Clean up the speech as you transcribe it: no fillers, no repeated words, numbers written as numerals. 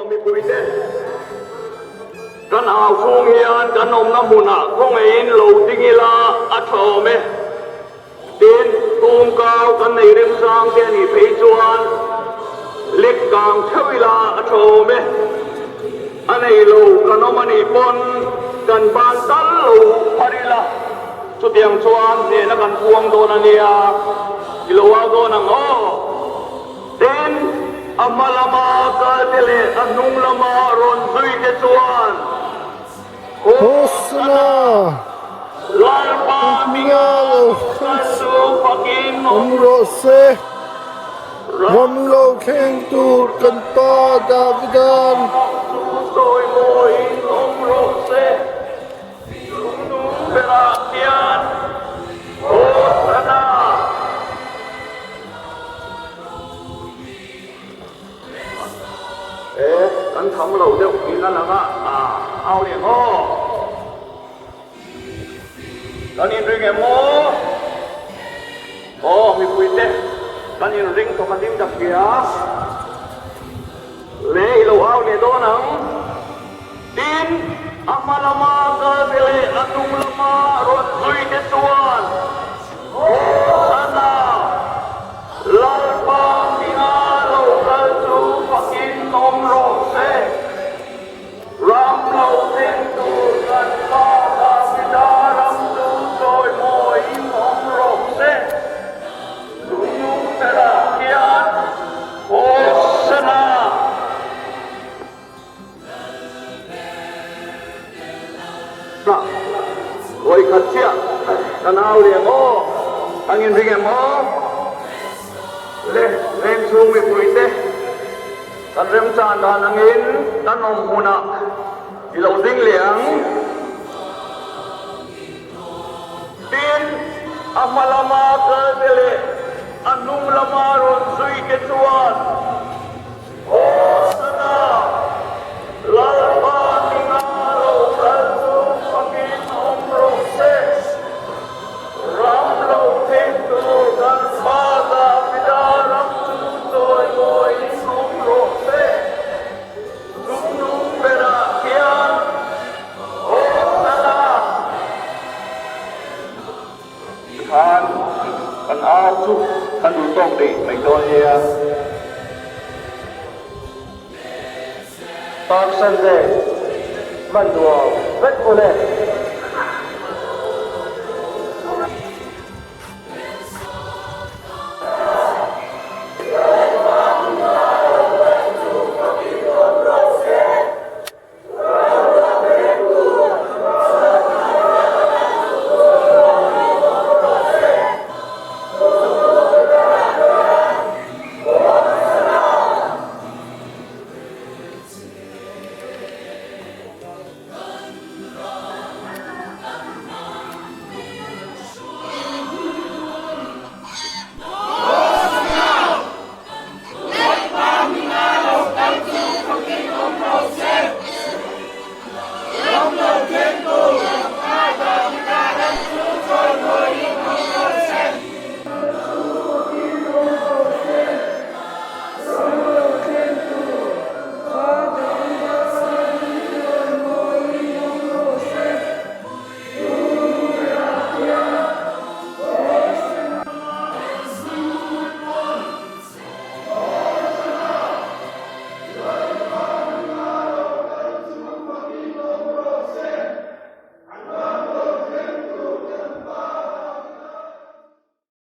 mi pui te kan au phung hian kan om na huna khong in lo dingila a thome tin tumkau kan nei rem sang te ni phei chuan lek kang thawila a thome anei lo kan om ani pon kan ban tal lo parila chu tiang chuan ne na kan puang don ania kilowa don ang o tin amalama ka tele anung lama ron zui ke chuan Hosana lalpa mingalo kansu pakin Umro se Ramlo keng tur kan pa Davidan soy moi umro se berakian Hosana kan thăm lâu đều in là ngã ao liền ho kan in ring em ho mi pui te kan in ring to kan dim dak kia le lo ao le do nang tin amalama ka bele atung lama rot zui ke tuan Hosana lalpa mingalo kalsu pakin nom ro se ram lo ten tu kan pa da vidaram tu soy moi nom ro se tu tera kian Hosana na oi khatsia kanau le mo angin ringe mo le rem chung mi pui te kan rem chan dan angin tan om huna ilo ding liang tin amalama ka dele anung lama ron sui ke chuan Hosana lalpa mingalo kalsu pakin om ro se ram lo ten tu kan pa da vidaram tu soy moi om ro se nung bera kian Hosana kan ao chu kan du tong di mai do ya Pak Sande, Manduo, Vet Ole,